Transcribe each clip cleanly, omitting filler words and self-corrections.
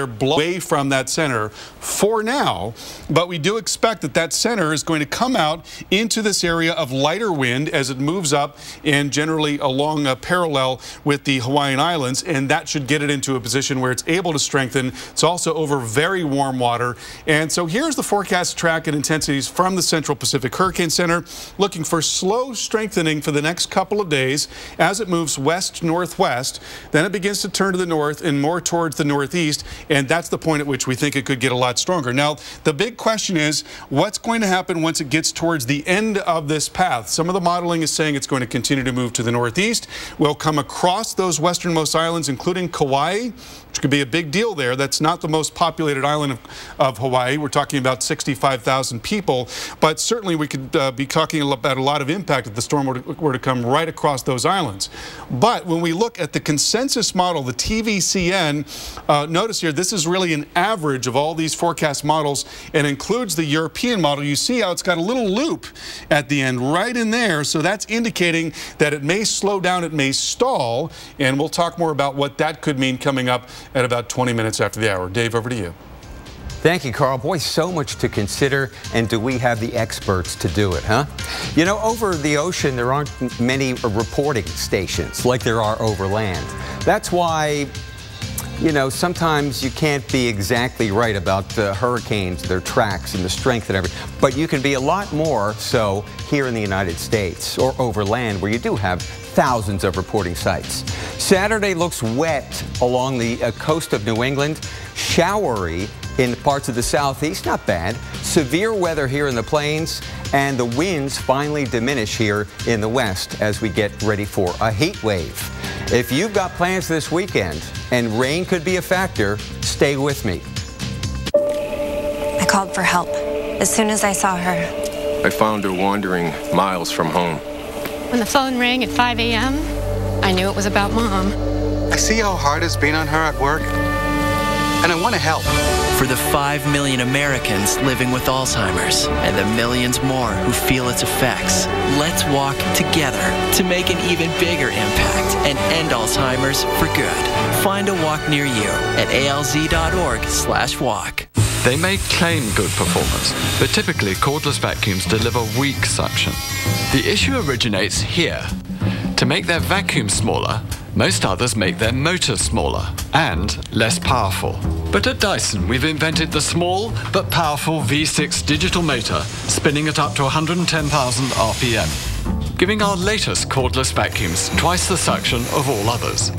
blow away from that center for now, but we do expect that that center is going to come out into this area of lighter wind as it moves up and generally along a parallel with the Hawaiian Islands, and that should get it into a position where it's able to strengthen. It's also over very warm water. And so here's the forecast track and intensities from the Central Pacific Hurricane Center, looking for slow strengthening for the next couple of days as it moves west-northwest. Then it begins to turn to the north and more towards the northeast, and that's the point at which we think it could get a lot stronger. Now, the big question is, what's going to happen once it gets towards the end of this path? Some of the modeling is saying it's going to continue to move to the northeast. We'll come across those westernmost islands, including Kauai, which could be a big deal there. That's not the most populated island of Hawaii. We're talking about 65,000 people, but certainly we could be talking about a lot of impact if the storm were to come right across those islands. But when we look at the consensus model, the TVCN, notice here, this is really an average of all these forecast models and includes the European model. You see how it's got a little loop at the end right in there, so that's indicating that it may slow down, it may stall, and we'll talk more about what that could mean coming up at about 20 minutes after the hour. Dave, over to you. Thank you, Carl. Boy, so much to consider, and do we have the experts to do it, huh? You know, over the ocean, there aren't many reporting stations like there are over land. That's why, you know, sometimes you can't be exactly right about hurricanes, their tracks, and the strength and everything. But you can be a lot more so here in the United States or over land, where you do have thousands of reporting sites. Saturday looks wet along the coast of New England, showery in parts of the southeast, not bad. Severe weather here in the plains, and the winds finally diminish here in the west as we get ready for a heat wave. If you've got plans this weekend and rain could be a factor, stay with me. I called for help as soon as I saw her. I found her wandering miles from home. When the phone rang at 5 a.m., I knew it was about Mom. I see how hard it's been on her at work, and I want to help. For the 5 million Americans living with Alzheimer's and the millions more who feel its effects, let's walk together to make an even bigger impact and end Alzheimer's for good. Find a walk near you at alz.org/walk. They may claim good performance, but typically cordless vacuums deliver weak suction. The issue originates here. To make their vacuum smaller, most others make their motors smaller and less powerful. But at Dyson, we've invented the small but powerful V6 digital motor, spinning at up to 110,000 RPM, giving our latest cordless vacuums twice the suction of all others.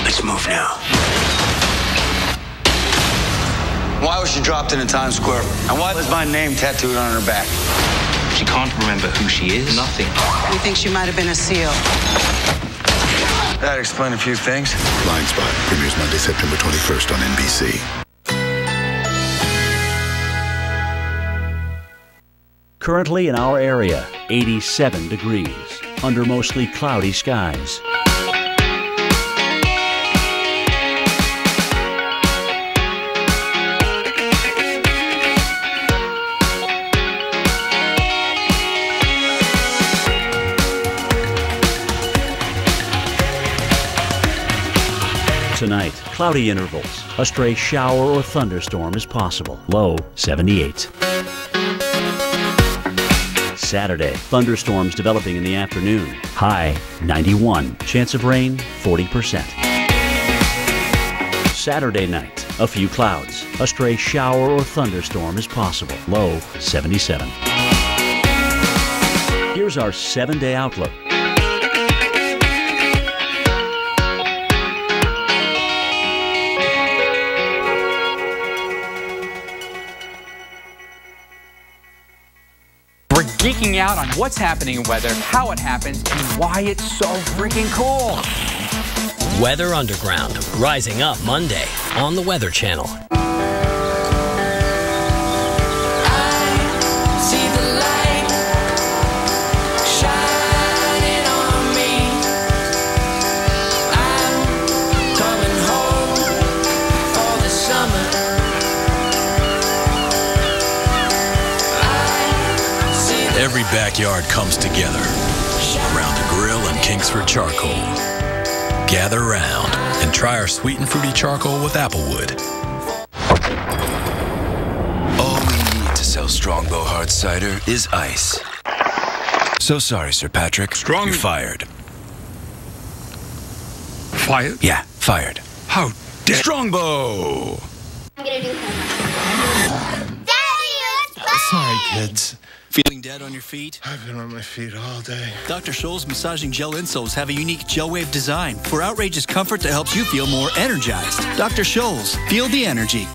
Let's move now. Why was she dropped into Times Square? And why was my name tattooed on her back? She can't remember who she is. Nothing. We think she might have been a SEAL. That'd explain a few things. Blind Spot premieres Monday, September 21st on NBC. Currently in our area, 87 degrees, under mostly cloudy skies. Tonight, cloudy intervals. A stray shower or thunderstorm is possible. Low 78. Saturday, thunderstorms developing in the afternoon. High 91. Chance of rain 40%. Saturday night, a few clouds. A stray shower or thunderstorm is possible. Low 77. Here's our 7-day outlook. We're geeking out on what's happening in weather, how it happens, and why it's so freaking cool. Weather Underground, rising up Monday on the Weather Channel. Every backyard comes together around a grill and Kingsford charcoal. Gather round and try our sweet and fruity charcoal with Applewood. All we need to sell Strongbow Hard Cider is ice. So sorry, Sir Patrick. You're fired. Fired? Yeah, fired. How dare... Strongbow! I'm gonna do something. Daddy, let's play! Sorry, kids. Feeling dead on your feet? I've been on my feet all day. Dr. Scholl's massaging gel insoles have a unique gel wave design for outrageous comfort that helps you feel more energized. Dr. Scholl's, feel the energy.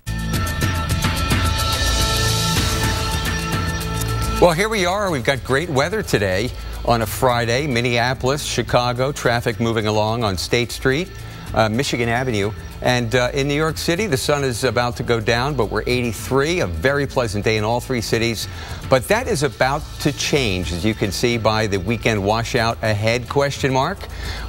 Well, here we are. We've got great weather today on a Friday. Minneapolis, Chicago, traffic moving along on State Street, Michigan Avenue. And in New York City, the sun is about to go down, but we're 83, a very pleasant day in all three cities. But that is about to change, as you can see by the weekend washout ahead, question mark.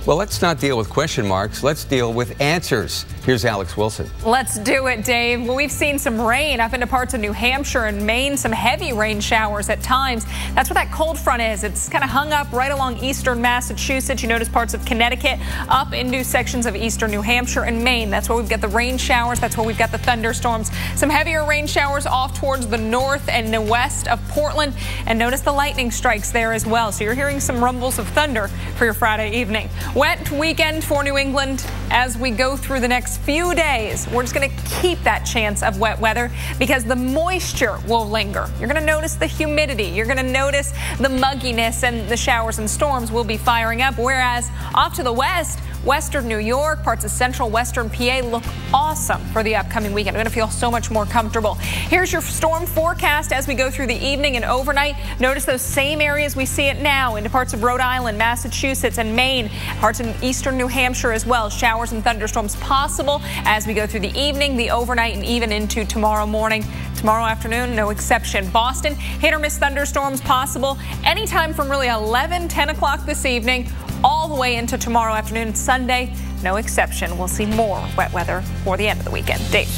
Well, let's not deal with question marks. Let's deal with answers. Here's Alex Wilson. Let's do it, Dave. Well, we've seen some rain up into parts of New Hampshire and Maine, some heavy rain showers at times. That's what that cold front is. It's kind of hung up right along eastern Massachusetts. You notice parts of Connecticut up into sections of eastern New Hampshire and Maine. That's where we've got the rain showers. That's where we've got the thunderstorms. Some heavier rain showers off towards the north and the west of Portland. And notice the lightning strikes there as well. So you're hearing some rumbles of thunder for your Friday evening. Wet weekend for New England as we go through the next few days. We're just going to keep that chance of wet weather because the moisture will linger. You're going to notice the humidity. You're going to notice the mugginess, and the showers and storms will be firing up. Whereas off to the west, western New York, parts of central western PA look awesome for the upcoming weekend. We're going to feel so much more comfortable. Here's your storm forecast as we go through the evening and overnight. Notice those same areas we see it now into parts of Rhode Island, Massachusetts, and Maine, parts in eastern New Hampshire as well. Showers and thunderstorms possible as we go through the evening, the overnight, and even into tomorrow morning. Tomorrow afternoon, no exception. Boston, hit or miss thunderstorms possible anytime from really 11, 10 o'clock this evening all the way into tomorrow afternoon. Sunday, no exception. We'll see more wet weather for the end of the weekend. Dave.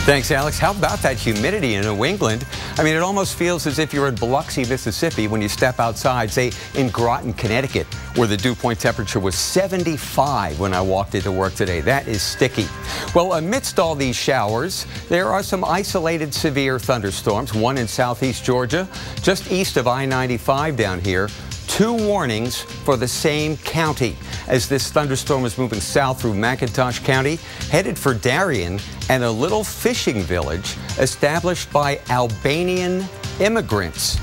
Thanks, Alex. How about that humidity in New England? I mean, it almost feels as if you're in Biloxi, Mississippi when you step outside, say in Groton, Connecticut, where the dew point temperature was 75 when I walked into work today. That is sticky. Well, amidst all these showers, there are some isolated severe thunderstorms, one in southeast Georgia, just east of I-95 down here. 2 warnings for the same county as this thunderstorm is moving south through McIntosh County, headed for Darien and a little fishing village established by Albanian immigrants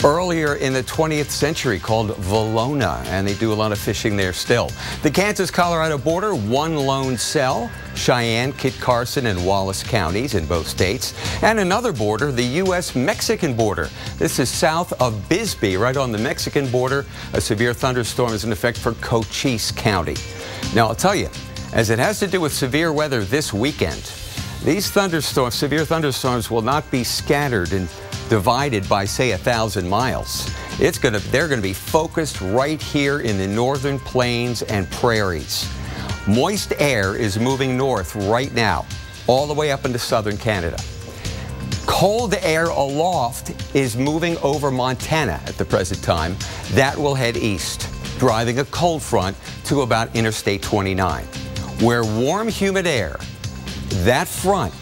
earlier in the 20th century called Valona, and they do a lot of fishing there still. The Kansas-Colorado border, 1 lone cell, Cheyenne, Kit Carson, and Wallace counties in both states, and another border, the U.S.-Mexican border. This is south of Bisbee, right on the Mexican border. A severe thunderstorm is in effect for Cochise County. Now, I'll tell you, as it has to do with severe weather this weekend, these thunderstorms, severe thunderstorms, will not be scattered and divided by, say, 1,000 miles. They're going to be focused right here in the northern plains and prairies. Moist air is moving north right now, all the way up into southern Canada. Cold air aloft is moving over Montana at the present time. That will head east, driving a cold front to about Interstate 29. Where warm, humid air, that front,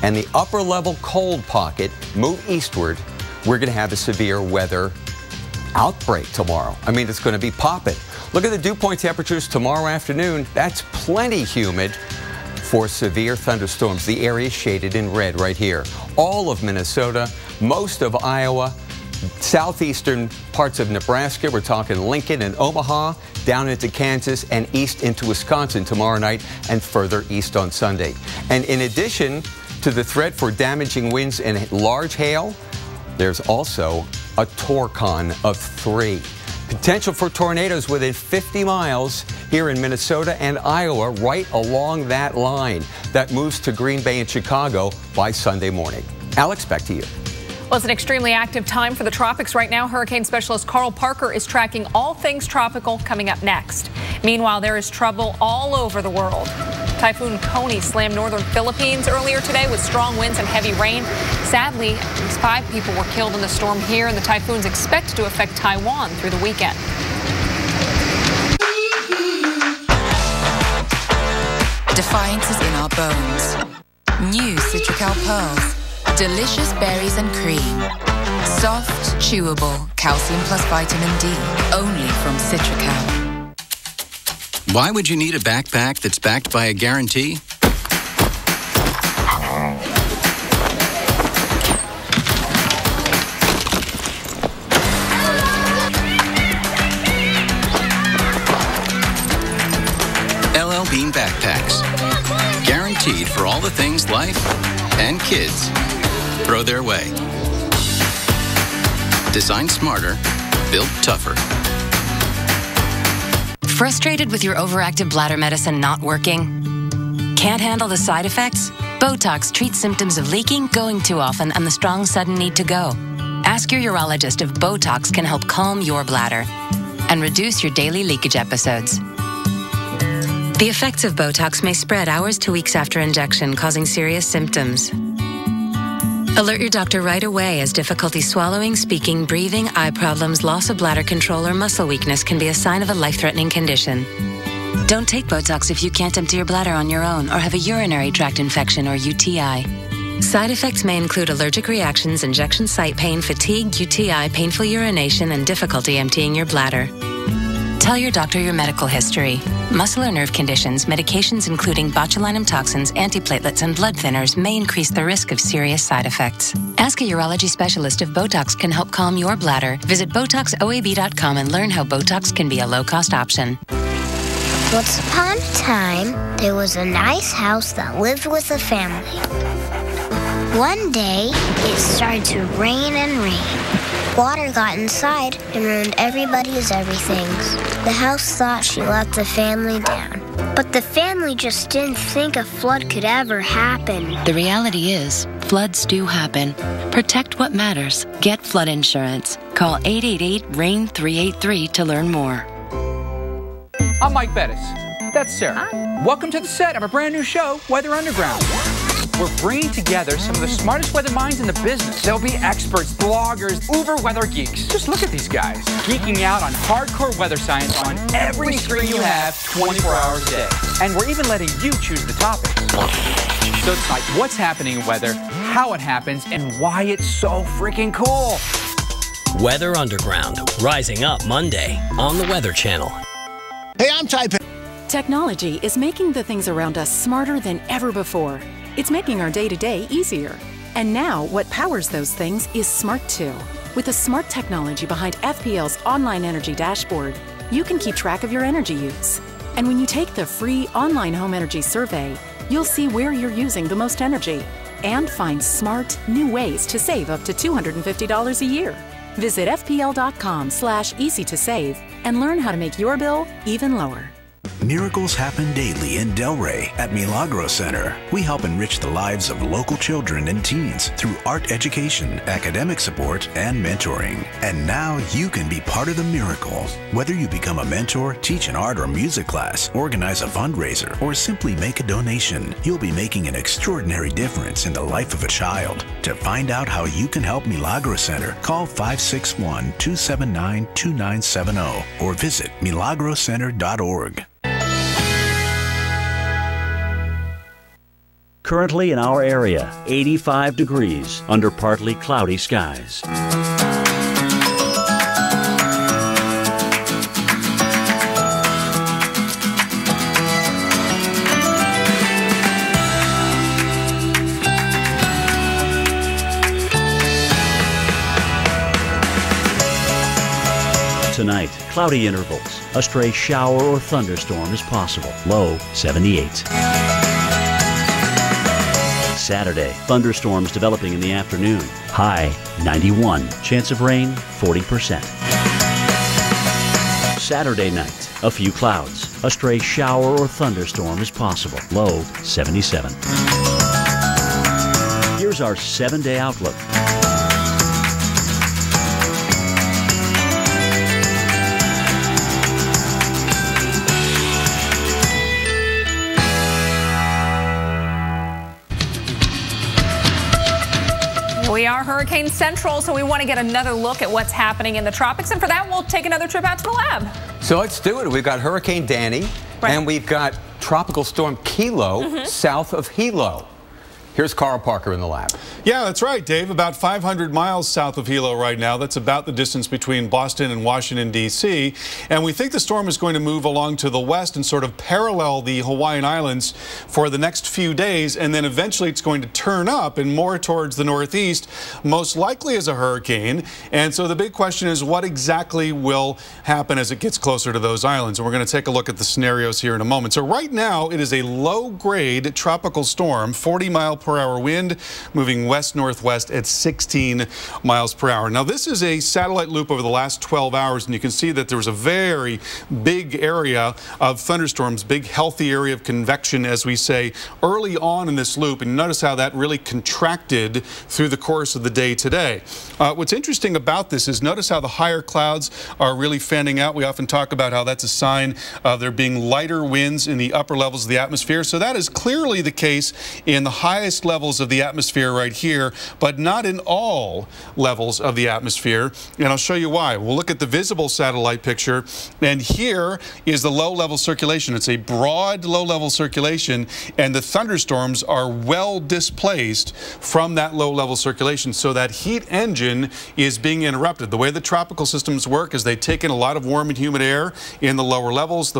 and the upper level cold pocket move eastward, we're going to have a severe weather outbreak tomorrow. I mean, it's going to be popping. Look at the dew point temperatures tomorrow afternoon. That's plenty humid for severe thunderstorms. The area is shaded in red right here. All of Minnesota, most of Iowa, southeastern parts of Nebraska. We're talking Lincoln and Omaha, down into Kansas and east into Wisconsin tomorrow night and further east on Sunday. And in addition to the threat for damaging winds and large hail, there's also a torcon of 3. Potential for tornadoes within 50 miles here in Minnesota and Iowa, right along that line that moves to Green Bay and Chicago by Sunday morning. Alex, back to you. Well, it's an extremely active time for the tropics right now. Hurricane specialist Carl Parker is tracking all things tropical coming up next. Meanwhile, there is trouble all over the world. Typhoon Koni slammed northern Philippines earlier today with strong winds and heavy rain. Sadly, at least 5 people were killed in the storm here, and the typhoon's expected to affect Taiwan through the weekend. Defiance is in our bones. New Citrical Pearls. Delicious berries and cream. Soft, chewable, calcium plus vitamin D. Only from Citrical. Why would you need a backpack that's backed by a guarantee? LL Bean backpacks. Guaranteed for all the things life and kids throw their way. Designed smarter, built tougher. Frustrated with your overactive bladder medicine not working? Can't handle the side effects? Botox treats symptoms of leaking, going too often, and the strong sudden need to go. Ask your urologist if Botox can help calm your bladder and reduce your daily leakage episodes. The effects of Botox may spread hours to weeks after injection, causing serious symptoms. Alert your doctor right away, as difficulty swallowing, speaking, breathing, eye problems, loss of bladder control, or muscle weakness can be a sign of a life-threatening condition. Don't take Botox if you can't empty your bladder on your own or have a urinary tract infection or UTI. Side effects may include allergic reactions, injection site pain, fatigue, UTI, painful urination, and difficulty emptying your bladder. Tell your doctor your medical history. Muscle or nerve conditions, medications including botulinum toxins, antiplatelets, and blood thinners may increase the risk of serious side effects. Ask a urology specialist if Botox can help calm your bladder. Visit BotoxOAB.com and learn how Botox can be a low-cost option. Once upon a time, there was a nice house that lived with a family. One day, it started to rain and rain. Water got inside and ruined everybody's everythings. The house thought she let the family down. But the family just didn't think a flood could ever happen. The reality is, floods do happen. Protect what matters. Get flood insurance. Call 888-RAIN-383 to learn more. I'm Mike Bettis. That's Sarah. Welcome to the set of a brand new show, Weather Underground. We're bringing together some of the smartest weather minds in the business. There'll be experts, bloggers, uber weather geeks. Just look at these guys, geeking out on hardcore weather science on every screen you have 24 hours a day. And we're even letting you choose the topics. So it's like what's happening in weather, how it happens, and why it's so freaking cool. Weather Underground, rising up Monday on the Weather Channel. Hey, I'm Ty Penn. Technology is making the things around us smarter than ever before. It's making our day-to-day easier. And now, what powers those things is smart too. With the smart technology behind FPL's online energy dashboard, you can keep track of your energy use. And when you take the free online home energy survey, you'll see where you're using the most energy and find smart, new ways to save up to $250 a year. Visit fpl.com/easy to save and learn how to make your bill even lower. Miracles happen daily in Delray at Milagro Center. We help enrich the lives of local children and teens through art education, academic support, and mentoring. And now you can be part of the miracle. Whether you become a mentor, teach an art or music class, organize a fundraiser, or simply make a donation, you'll be making an extraordinary difference in the life of a child. To find out how you can help Milagro Center, call 561-279-2970 or visit milagrocenter.org. Currently in our area, 85 degrees under partly cloudy skies. Tonight, cloudy intervals. A stray shower or thunderstorm is possible. Low 78. Saturday, thunderstorms developing in the afternoon. High 91. Chance of rain 40%. Saturday night, a few clouds. A stray shower or thunderstorm is possible. Low 77. Here's our 7-day outlook. We are Hurricane Central, so we want to get another look at what's happening in the tropics. And for that, we'll take another trip out to the lab. So let's do it. We've got Hurricane Danny Right. And we've got Tropical Storm Kilo south of Hilo. Here's Carl Parker in the lab. Yeah, that's right, Dave. About 500 miles south of Hilo right now. That's about the distance between Boston and Washington, D.C. And we think the storm is going to move along to the west and sort of parallel the Hawaiian Islands for the next few days. And then eventually it's going to turn up and more towards the northeast, most likely as a hurricane. And so the big question is what exactly will happen as it gets closer to those islands? And we're going to take a look at the scenarios here in a moment. So right now it is a low-grade tropical storm, 40-mile-per-hour wind, moving west-northwest at 16 miles per hour. Now, this is a satellite loop over the last 12 hours, and you can see that there was a very big area of thunderstorms, big healthy area of convection, as we say, early on in this loop. And notice how that really contracted through the course of the day today. What's interesting about this is notice how the higher clouds are really fanning out. We often talk about how that's a sign of there being lighter winds in the upper levels of the atmosphere. So that is clearly the case in the highest levels of the atmosphere right here, but not in all levels of the atmosphere. And I'll show you why. We'll look at the visible satellite picture, and here is the low-level circulation. It's a broad low-level circulation, and the thunderstorms are well displaced from that low-level circulation, so that heat engine is being interrupted. The way the tropical systems work is they take in a lot of warm and humid air in the lower levels.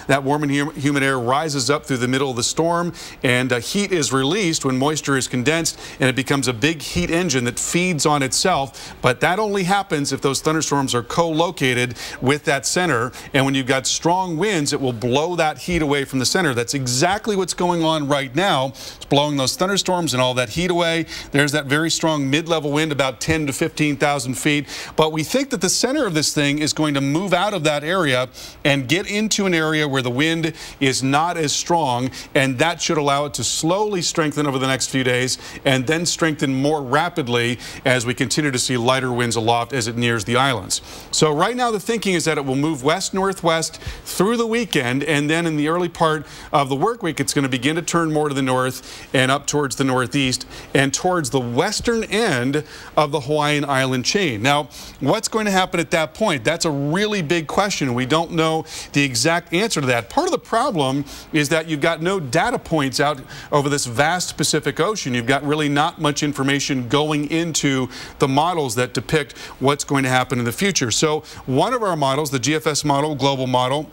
That warm and humid air rises up through the middle of the storm, and heat is released when moisture is condensed, and it becomes a big heat engine that feeds on itself. But that only happens if those thunderstorms are co-located with that center, and when you've got strong winds, it will blow that heat away from the center. That's exactly what's going on right now. It's blowing those thunderstorms and all that heat away. There's that very strong mid-level wind, about 10 to 15,000 feet. But we think that the center of this thing is going to move out of that area and get into an area where the wind is not as strong, and that should allow it to slowly strengthen over the next few days and then strengthen more rapidly as we continue to see lighter winds aloft as it nears the islands. So right now the thinking is that it will move west-northwest through the weekend, and then in the early part of the work week it's going to begin to turn more to the north and up towards the northeast and towards the western end of the Hawaiian Island chain. Now, what's going to happen at that point? That's a really big question. We don't know the exact answer to that. Part of the problem is that you've got no data points out over this vast Pacific Ocean. You've got really not much information going into the models that depict what's going to happen in the future. So one of our models, the GFS model, global model,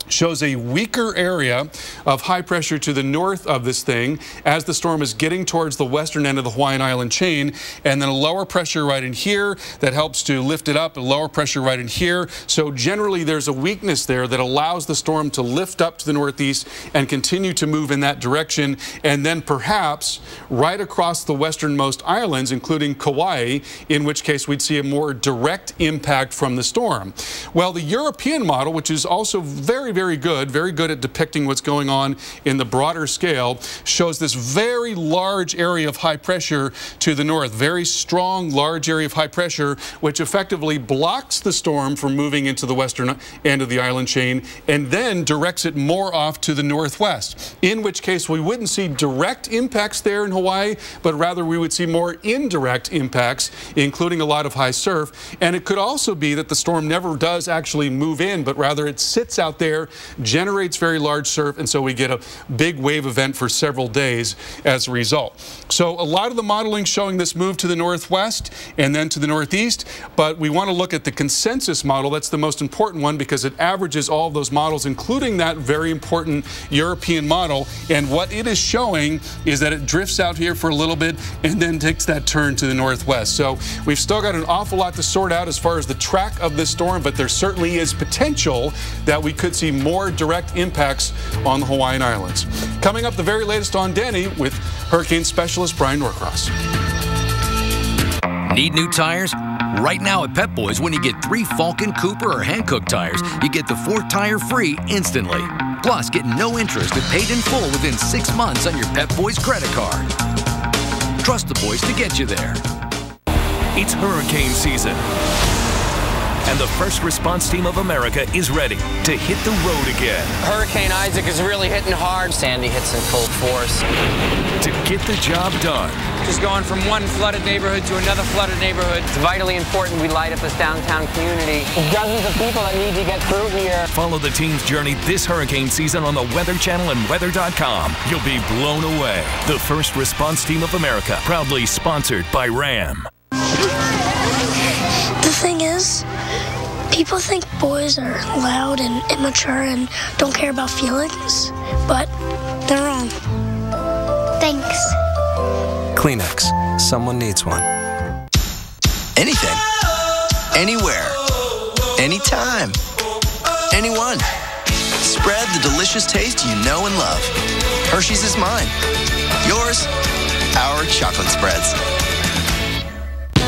shows a weaker area of high pressure to the north of this thing as the storm is getting towards the western end of the Hawaiian Island chain, and then a lower pressure right in here that helps to lift it up, a lower pressure right in here. So generally there's a weakness there that allows the storm to lift up to the northeast and continue to move in that direction, and then perhaps right across the westernmost islands, including Kauai, in which case we'd see a more direct impact from the storm. Well, the European model, which is also very good at depicting what's going on in the broader scale, shows this very large area of high pressure to the north, very strong, large area of high pressure, which effectively blocks the storm from moving into the western end of the island chain and then directs it more off to the northwest, in which case we wouldn't see direct impacts there in Hawaii, but rather we would see more indirect impacts, including a lot of high surf. And it could also be that the storm never does actually move in, but rather it sits out there, generates very large surf, and so we get a big wave event for several days as a result. So a lot of the modeling showing this move to the northwest and then to the northeast, but we want to look at the consensus model. That's the most important one because it averages all of those models, including that very important European model, and what it is showing is that it drifts out here for a little bit and then takes that turn to the northwest. So we've still got an awful lot to sort out as far as the track of this storm, but there certainly is potential that we could see more direct impacts on the Hawaiian Islands. Coming up, the very latest on Danny with hurricane specialist Brian Norcross. Need new tires? Right now at Pep Boys, when you get 3 Falcon, Cooper, or Hankook tires, you get the 4th tire free instantly. Plus, get no interest and paid in full within 6 months on your Pep Boys credit card. Trust the boys to get you there. It's hurricane season. and the First Response Team of America is ready to hit the road again. Hurricane Isaac is really hitting hard. Sandy hits in full force. To get the job done. Just going from one flooded neighborhood to another flooded neighborhood. It's vitally important we light up this downtown community. There's dozens of people that need to get through here. Follow the team's journey this hurricane season on the Weather Channel and weather.com. You'll be blown away. The First Response Team of America, proudly sponsored by RAM. The thing is, people think boys are loud and immature and don't care about feelings, but they're wrong. Thanks. Kleenex. Someone needs one. Anything. Anywhere. Anytime. Anyone. Spread the delicious taste you know and love. Hershey's is mine. Yours, our chocolate spreads.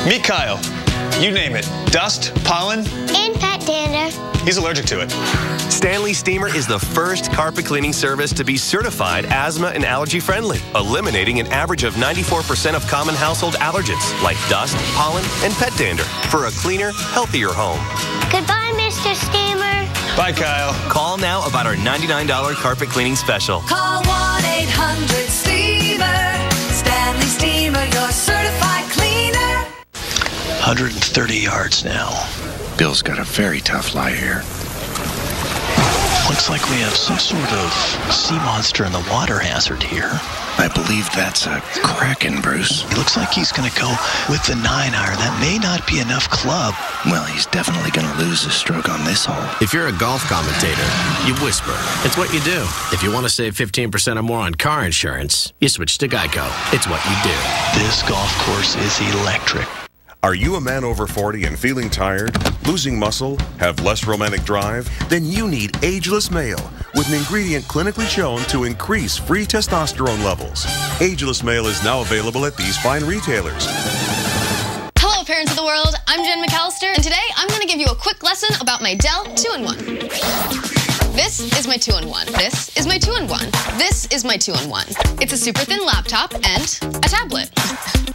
Meet Kyle. You name it. Dust, pollen, And pet dander. he's allergic to it. Stanley Steamer is the first carpet cleaning service to be certified asthma and allergy friendly, eliminating an average of 94% of common household allergens like dust, pollen, and pet dander for a cleaner, healthier home. Goodbye, Mr. Steamer. Bye, Kyle. Call now about our $99 carpet cleaning special. Call 1-800-STEAMER. Stanley Steamer, your certified cleaner. 130 yards now. Bill's got a very tough lie here. Looks like we have some sort of sea monster in the water hazard here. I believe that's a kraken, Bruce. It looks like he's going to go with the 9-iron. That may not be enough club. Well, he's definitely going to lose a stroke on this hole. If you're a golf commentator, you whisper. It's what you do. If you want to save 15% or more on car insurance, you switch to Geico. It's what you do. This golf course is electric. Are you a man over 40 and feeling tired, losing muscle, have less romantic drive? Then you need Ageless Male, with an ingredient clinically shown to increase free testosterone levels. Ageless Male is now available at these fine retailers. Hello, parents of the world. I'm Jen McAllister, and today I'm going to give you a quick lesson about my Dell 2-in-1. This is my 2-in-1. This is my 2-in-1. This is my 2-in-1. It's a super thin laptop and a tablet.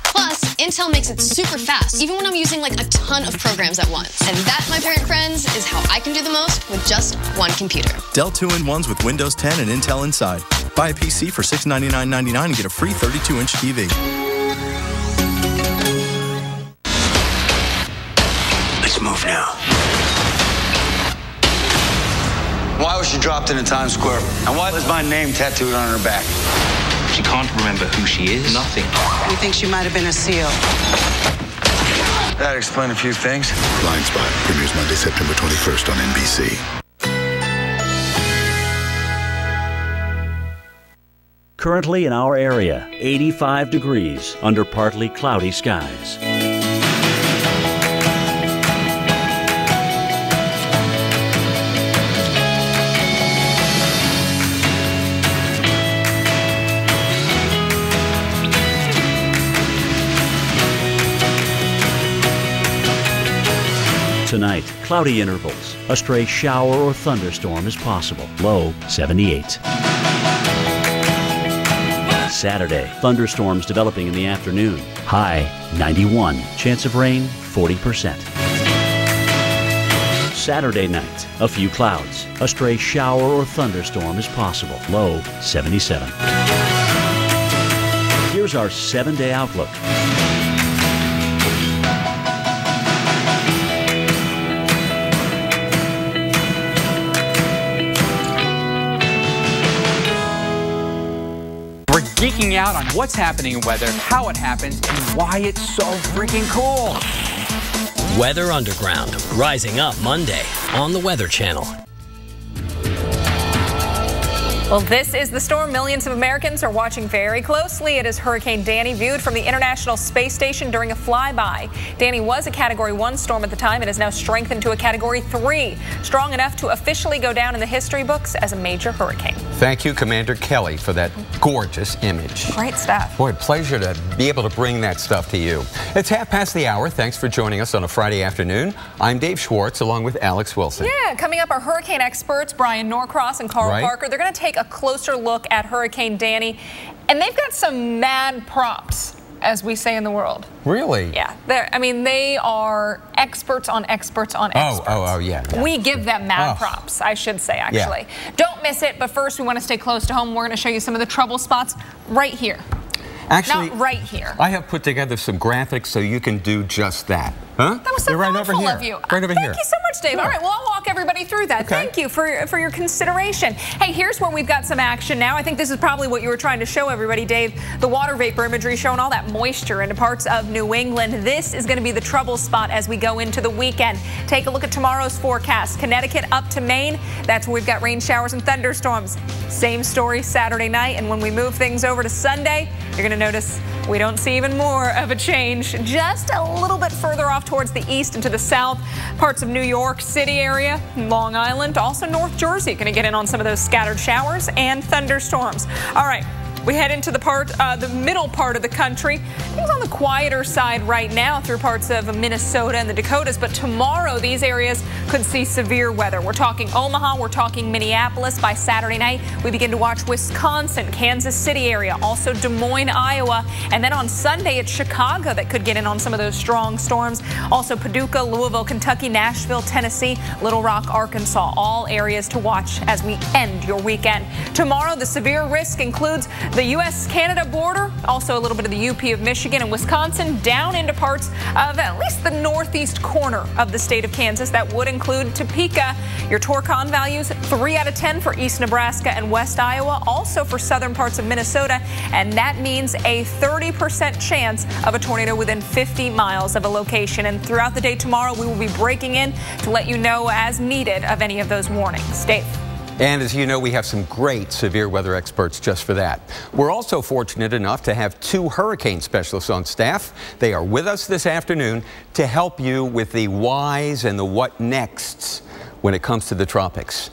Plus, Intel makes it super fast, even when I'm using like a ton of programs at once. And that, my parent friends, is how I can do the most with just one computer. Dell 2-in-1s with Windows 10 and Intel inside. Buy a PC for $699.99 and get a free 32-inch TV. Let's move now. Why was she dropped into Times Square? And why was my name tattooed on her back? She can't remember who she is. Nothing. We think she might have been a SEAL. That'd explain a few things. Blind Spot premieres Monday, September 21st on NBC. Currently in our area, 85 degrees under partly cloudy skies. Tonight, cloudy intervals. A stray shower or thunderstorm is possible. Low 78. Saturday, thunderstorms developing in the afternoon. High 91. Chance of rain 40%. Saturday night, a few clouds. A stray shower or thunderstorm is possible. Low 77. Here's our 7-day outlook. Geeking out on what's happening in weather, how it happens, and why it's so freaking cool. Weather Underground, rising up Monday on the Weather Channel. Well, this is the storm millions of Americans are watching very closely. It is Hurricane Danny, viewed from the International Space Station during a flyby. Danny was a Category 1 storm at the time. It has now strengthened to a Category 3, strong enough to officially go down in the history books as a major hurricane. Thank you, Commander Kelly, for that gorgeous image. Great stuff. Boy, pleasure to be able to bring that stuff to you. It's 1:30. Thanks for joining us on a Friday afternoon. I'm Dave Schwartz, along with Alex Wilson. Yeah, coming up, our hurricane experts, Brian Norcross and Carl Parker, they're going to take a closer look at Hurricane Danny, and they've got some mad props as we say in the world. Really? Yeah. I mean, they are experts on experts on experts. Oh, yeah. We give them mad props, I should say, actually. Yeah. Don't miss it, but first we want to stay close to home. We're going to show you some of the trouble spots right here. Actually, not right here. I have put together some graphics so you can do just that. Huh? That was so thoughtful of you. Right over here. Thank you so much, Dave. All right, well, I'll walk everybody through that. Okay. Thank you for your consideration. Hey, here's where we've got some action now. I think this is probably what you were trying to show everybody, Dave. The water vapor imagery showing all that moisture into parts of New England. This is going to be the trouble spot as we go into the weekend. Take a look at tomorrow's forecast. Connecticut up to Maine. That's where we've got rain showers and thunderstorms. Same story Saturday night. And when we move things over to Sunday, you're going to notice we don't see even more of a change. Just a little bit further off towards the east and to the south, parts of New York City area, Long Island, also North Jersey, going to get in on some of those scattered showers and thunderstorms. All right. We head into the middle part of the country. Things on the quieter side right now through parts of Minnesota and the Dakotas, but tomorrow these areas could see severe weather. We're talking Omaha, we're talking Minneapolis. By Saturday night, we begin to watch Wisconsin, Kansas City area, also Des Moines, Iowa, and then on Sunday it's Chicago that could get in on some of those strong storms. Also Paducah, Louisville, Kentucky, Nashville, Tennessee, Little Rock, Arkansas, all areas to watch as we end your weekend. Tomorrow, the severe risk includes the U.S.-Canada border, also a little bit of the UP of Michigan and Wisconsin, down into parts of at least the northeast corner of the state of Kansas. That would include Topeka. Your Torcon values, 3 out of 10 for East Nebraska and West Iowa, also for southern parts of Minnesota, and that means a 30% chance of a tornado within 50 miles of a location. And throughout the day tomorrow, we will be breaking in to let you know as needed of any of those warnings. Dave. And as you know, we have some great severe weather experts just for that. We're also fortunate enough to have 2 hurricane specialists on staff. They are with us this afternoon to help you with the whys and the what nexts when it comes to the tropics.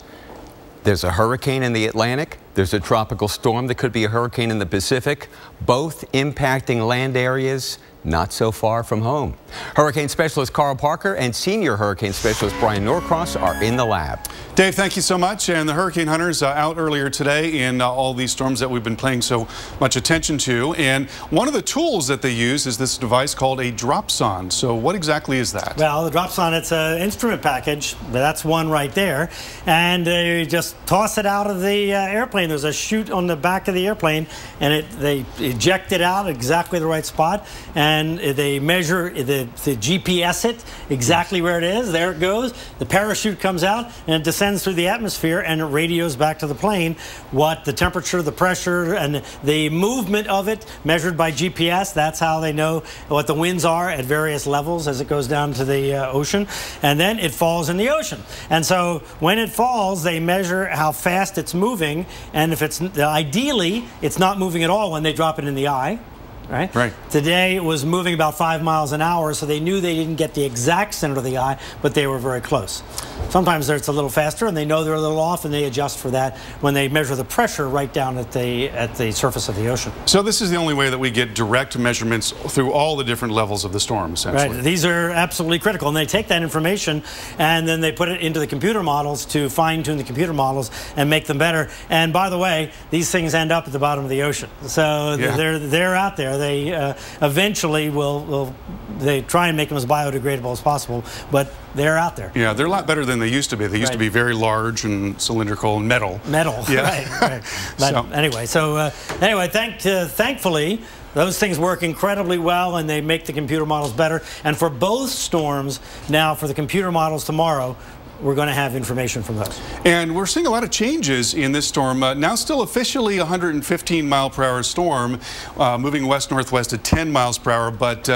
There's a hurricane in the Atlantic. There's a tropical storm that could be a hurricane in the Pacific, both impacting land areas not so far from home. Hurricane specialist Carl Parker and senior hurricane specialist Brian Norcross are in the lab. Dave, thank you so much. And the hurricane hunters out earlier today in all these storms that we've been paying so much attention to. And one of the tools that they use is this device called a dropson. So what exactly is that? Well, the dropson, it's an instrument package. That's one right there. And you just toss it out of the airplane. There's a chute on the back of the airplane, and they eject it out exactly the right spot. And they measure the GPS it exactly where it is. There it goes. The parachute comes out and it descends through the atmosphere, and it radios back to the plane what the temperature, the pressure, and the movement of it measured by GPS. That's how they know what the winds are at various levels as it goes down to the ocean. And then it falls in the ocean. And so when it falls, they measure how fast it's moving. And if it's ideally, it's not moving at all when they drop it in the eye. Right. Today it was moving about 5 miles an hour, so they knew they didn't get the exact center of the eye, but they were very close. Sometimes it's a little faster, and they know they're a little off, and they adjust for that when they measure the pressure right down at the surface of the ocean. So this is the only way that we get direct measurements through all the different levels of the storm, essentially. Right. These are absolutely critical, and they take that information and then they put it into the computer models to fine-tune the computer models and make them better. And by the way, these things end up at the bottom of the ocean, so they're out there. They eventually they try and make them as biodegradable as possible, but they're out there. Yeah, they're a lot better than they used to be. They used to be very large and cylindrical and metal. Yeah. Right. But thankfully, those things work incredibly well, and they make the computer models better. And for both storms, now for the computer models tomorrow, we're going to have information from those. And we're seeing a lot of changes in this storm. Now still officially 115 mile per hour storm, moving west-northwest at 10 miles per hour, but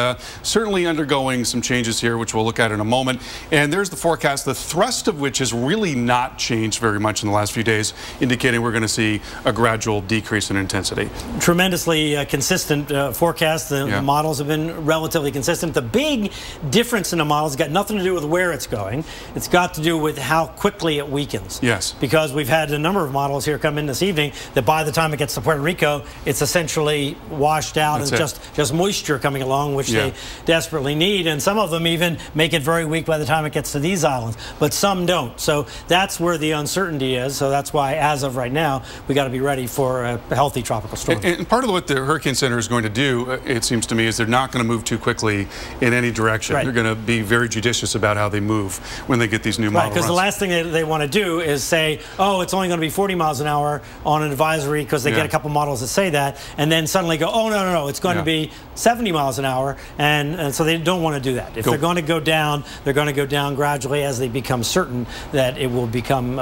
certainly undergoing some changes here, which we'll look at in a moment. And there's the forecast, the thrust of which has really not changed very much in the last few days, indicating we're going to see a gradual decrease in intensity. Tremendously consistent forecast. The models have been relatively consistent. The big difference in the models got nothing to do with where it's going. It's got to do do with how quickly it weakens. Yes. Because we've had a number of models here come in this evening that by the time it gets to Puerto Rico, it's essentially washed out and just moisture coming along, which they desperately need. And some of them even make it very weak by the time it gets to these islands, but some don't. So that's where the uncertainty is. So that's why, as of right now, we got to be ready for a healthy tropical storm. And part of what the Hurricane Center is going to do, it seems to me, is they're not going to move too quickly in any direction. They're going to be very judicious about how they move when they get these new model runs. Because the last thing they want to do is say, oh, it's only going to be 40 miles an hour on an advisory, because they get a couple models that say that, and then suddenly go, oh, no, it's going to be 70 miles an hour, and so they don't want to do that. If they're going to go down, they're going to go down gradually as they become certain that it will become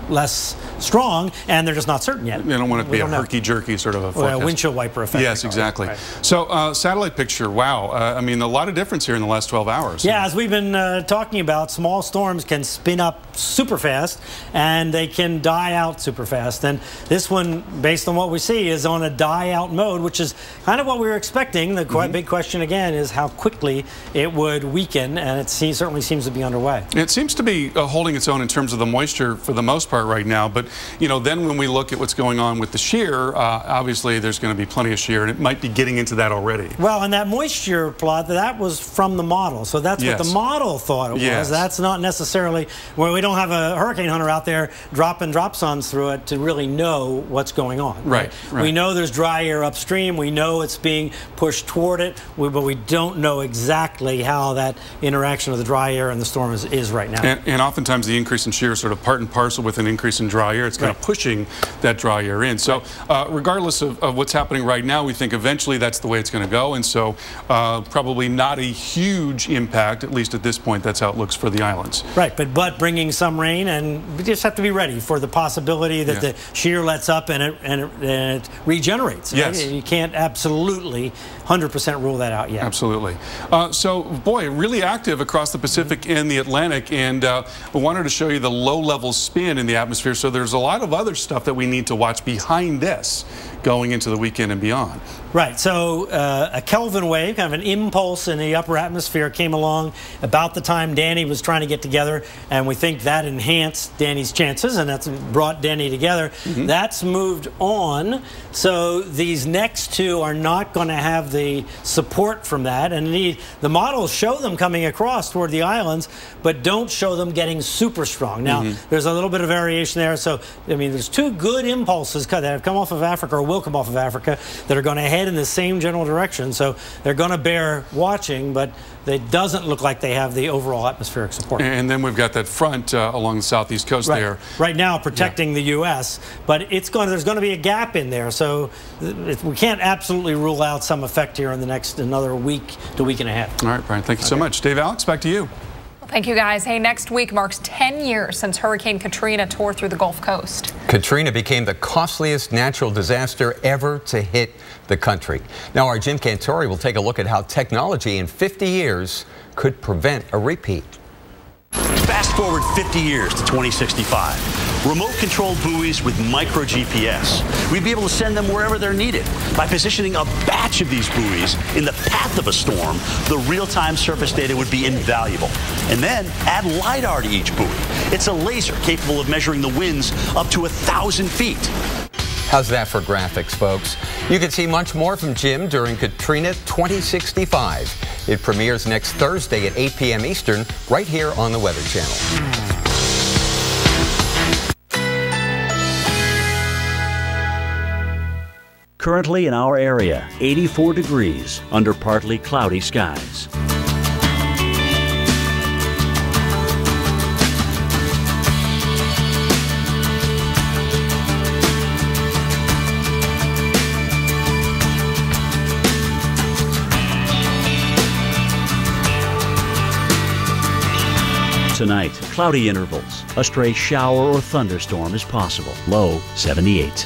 less strong, and they're just not certain yet. They don't want it to be a herky-jerky sort of a forecast. Or a windshield wiper effect. Yes, exactly. Right. So satellite picture, wow. I mean, a lot of difference here in the last 12 hours. Yeah, as we've been talking about, small storms can spin up super fast, and they can die out super fast. And this one, based on what we see, is on a die-out mode, which is kind of what we were expecting. The big question, again, is how quickly it would weaken, and it certainly seems to be underway. It seems to be holding its own in terms of the moisture for the most part right now, but, you know, then when we look at what's going on with the shear, obviously there's going to be plenty of shear, and it might be getting into that already. Well, and that moisture plot, that was from the model, so that's what the model thought it was. That's not necessarily, where we don't have a hurricane hunter out there dropping dropsons through it to really know what's going on. Right. We know there's dry air upstream, we know it's being pushed toward it, but we don't know exactly how that interaction of the dry air and the storm is right now. And oftentimes the increase in shear is sort of part and parcel with an increase in dry air. It's kind of pushing that dry air in. So regardless of what's happening right now, we think eventually that's the way it's going to go. And so probably not a huge impact, at least at this point. That's how it looks for the islands. Right, but bringing some rain, and we just have to be ready for the possibility that the shear lets up and it regenerates. Right? Yes. You can't absolutely 100% rule that out yet. Absolutely. So, boy, really active across the Pacific and the Atlantic, and we wanted to show you the low-level spin in the atmosphere. So there's a lot of other stuff that we need to watch behind this going into the weekend and beyond. Right, so a Kelvin wave, kind of an impulse in the upper atmosphere, came along about the time Danny was trying to get together, and we think that enhanced Danny's chances, and that's brought Danny together. That's moved on, so these next two are not going to have the support from that, and indeed the models show them coming across toward the islands, but don't show them getting super strong. Now, there's a little bit of variation there, so I mean, there's two good impulses that have come off of Africa, or will come off of Africa, that are going to head in the same general direction, so they're going to bear watching, but it doesn't look like they have the overall atmospheric support. And then we've got that front along the southeast coast there. Right now protecting the U.S., but there's going to be a gap in there, so we can't absolutely rule out some effect here in the next another week to week and a half. All right, Brian, thank you so much. Dave, Alex, back to you. Thank you, guys. Hey, next week marks 10 years since Hurricane Katrina tore through the Gulf Coast. Katrina became the costliest natural disaster ever to hit the country. Now, our Jim Cantore will take a look at how technology in 50 years could prevent a repeat. Fast forward 50 years to 2065. Remote-controlled buoys with micro-GPS. We'd be able to send them wherever they're needed. By positioning a batch of these buoys in the path of a storm, the real-time surface data would be invaluable. And then add LiDAR to each buoy. It's a laser capable of measuring the winds up to 1,000 feet. How's that for graphics, folks? You can see much more from Jim during Katrina 2065. It premieres next Thursday at 8 p.m. Eastern, right here on the Weather Channel. Currently in our area, 84 degrees under partly cloudy skies. Tonight, cloudy intervals. A stray shower or thunderstorm is possible. Low 78.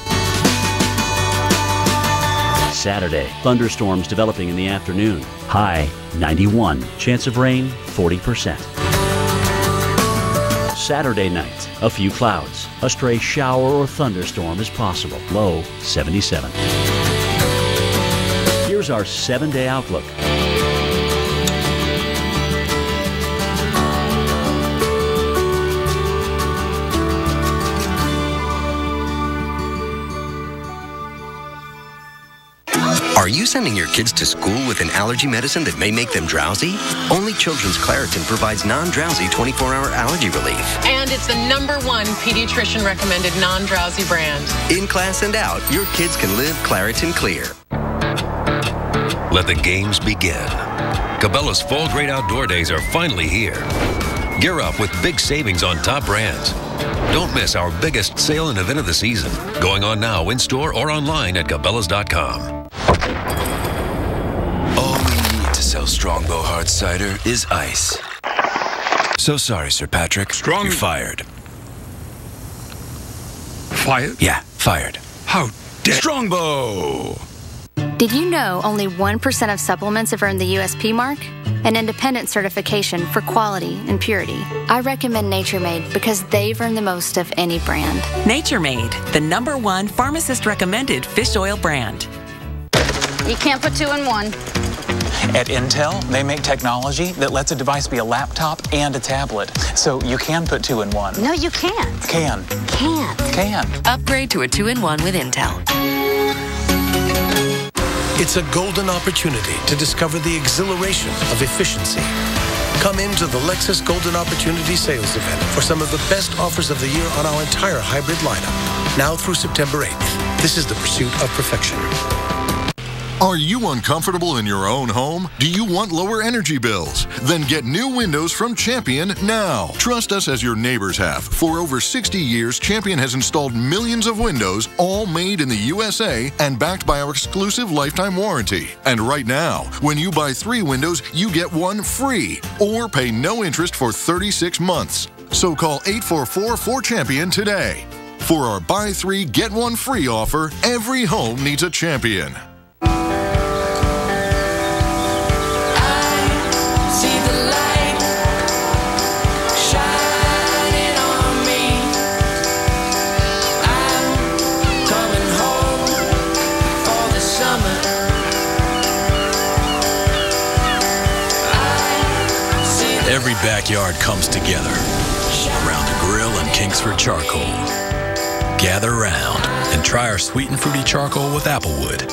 Saturday, thunderstorms developing in the afternoon. High 91. Chance of rain 40%. Saturday night, a few clouds. A stray shower or thunderstorm is possible. Low 77. Here's our 7-day outlook. Are you sending your kids to school with an allergy medicine that may make them drowsy? Only Children's Claritin provides non-drowsy 24-hour allergy relief. And it's the #1 pediatrician recommended non-drowsy brand. In class and out, your kids can live Claritin Clear. Let the games begin. Cabela's Fall Great Outdoor Days are finally here. Gear up with big savings on top brands. Don't miss our biggest sale and event of the season. Going on now in-store or online at Cabela's.com. All we need to sell Strongbow Hard Cider is ice. So sorry, Sir Patrick. You're fired. Fired? Yeah, fired. How dare... Strongbow! Did you know only 1% of supplements have earned the USP mark? An independent certification for quality and purity. I recommend Nature Made because they've earned the most of any brand. Nature Made, the #1 pharmacist-recommended fish oil brand. You can't put 2 in 1. At Intel, they make technology that lets a device be a laptop and a tablet. So you can put 2 in 1. No, you can't. Can. Can't. Can. Upgrade to a 2-in-1 with Intel. It's a golden opportunity to discover the exhilaration of efficiency. Come into the Lexus Golden Opportunity Sales Event for some of the best offers of the year on our entire hybrid lineup. Now through September 8th. This is the pursuit of perfection. Are you uncomfortable in your own home? Do you want lower energy bills? Then get new windows from Champion now. Trust us as your neighbors have. For over 60 years, Champion has installed millions of windows, all made in the USA and backed by our exclusive lifetime warranty. And right now, when you buy 3 windows, you get 1 free or pay no interest for 36 months. So call 844-4CHAMPION today. For our buy 3, get 1 free offer, every home needs a Champion. Every backyard comes together around a grill and Kingsford charcoal. Gather around and try our sweet and fruity charcoal with applewood.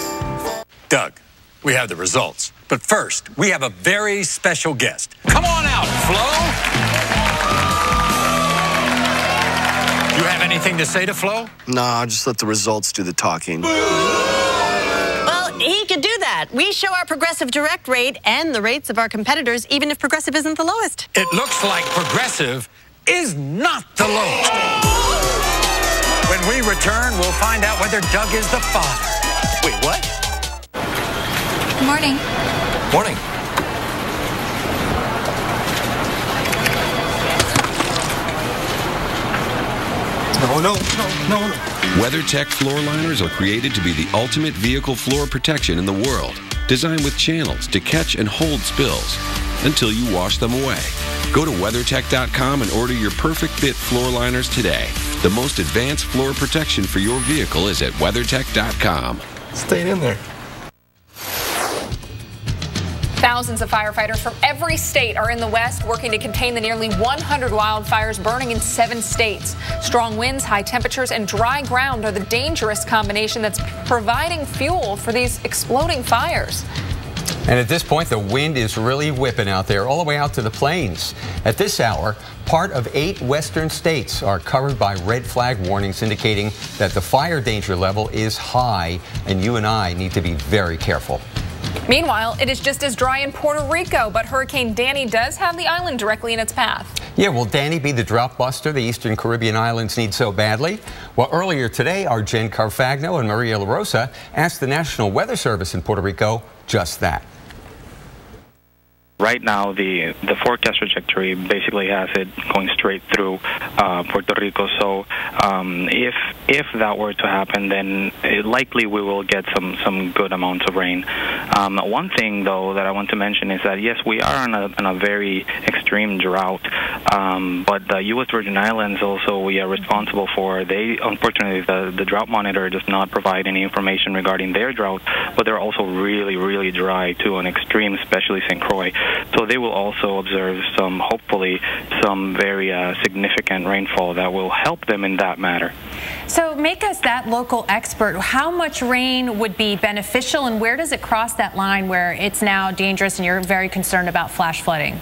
Doug, we have the results. But first, we have a very special guest. Come on out, Flo. You have anything to say to Flo? Nah, just let the results do the talking. He could do that. We show our Progressive Direct rate and the rates of our competitors, even if Progressive isn't the lowest. It looks like Progressive is not the lowest. When we return, we'll find out whether Doug is the father. Wait, what? Good morning. Morning. No. WeatherTech floor liners are created to be the ultimate vehicle floor protection in the world. Designed with channels to catch and hold spills until you wash them away. Go to WeatherTech.com and order your perfect fit floor liners today. The most advanced floor protection for your vehicle is at WeatherTech.com. Staying in there. Thousands of firefighters from every state are in the West working to contain the nearly 100 wildfires burning in 7 states. Strong winds, high temperatures, and dry ground are the dangerous combination that's providing fuel for these exploding fires. And at this point, the wind is really whipping out there, all the way out to the plains. At this hour, part of 8 western states are covered by red flag warnings indicating that the fire danger level is high, and you and I need to be very careful. Meanwhile, it is just as dry in Puerto Rico, but Hurricane Danny does have the island directly in its path. Yeah, will Danny be the drought buster the eastern Caribbean islands need so badly? Well, earlier today, our Jen Carfagno and Maria LaRosa asked the National Weather Service in Puerto Rico just that. Right now, the forecast trajectory basically has it going straight through Puerto Rico. So if that were to happen, then likely we will get some good amounts of rain. One thing, though, that I want to mention is that, yes, we are in a very extreme drought, but the U.S. Virgin Islands also we are responsible for. They, unfortunately, the drought monitor does not provide any information regarding their drought, but they're also really, really dry to an extreme, especially St. Croix. So they will also observe hopefully some very significant rainfall that will help them in that matter. So make us that local expert. How much rain would be beneficial, and where does it cross that line where it's now dangerous and you're very concerned about flash flooding?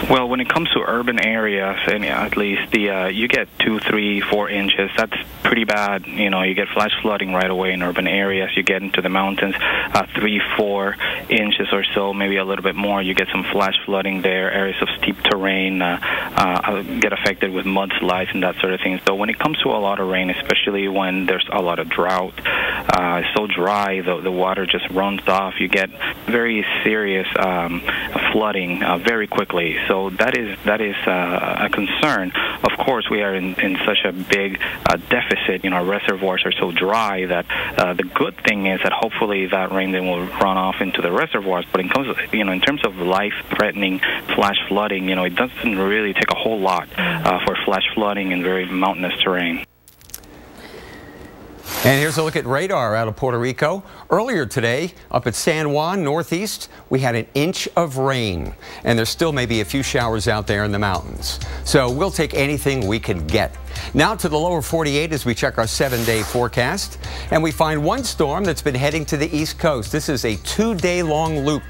Well, when it comes to urban areas, and at least you get 2, 3, 4 inches. That's pretty bad. You know, you get flash flooding right away in urban areas. You get into the mountains, 3, 4 inches or so, maybe a little bit more. You get some flash flooding there. Areas of steep terrain get affected with mudslides and that sort of thing. So when it comes to a lot of rain, especially when there's a lot of drought, it's so dry, the water just runs off. You get very serious flooding very quickly. So that is a concern. Of course, we are in such a big deficit. You know, our reservoirs are so dry that the good thing is that hopefully that rain then will run off into the reservoirs. But in terms of life-threatening flash flooding, you know, it doesn't really take a whole lot for flash flooding in very mountainous terrain. And here's a look at radar out of Puerto Rico. Earlier today, up at San Juan, northeast, we had an inch of rain. And there still may be a few showers out there in the mountains. So we'll take anything we can get. Now to the lower 48 as we check our 7-day forecast. And we find one storm that's been heading to the east coast. This is a 2-day-long loop.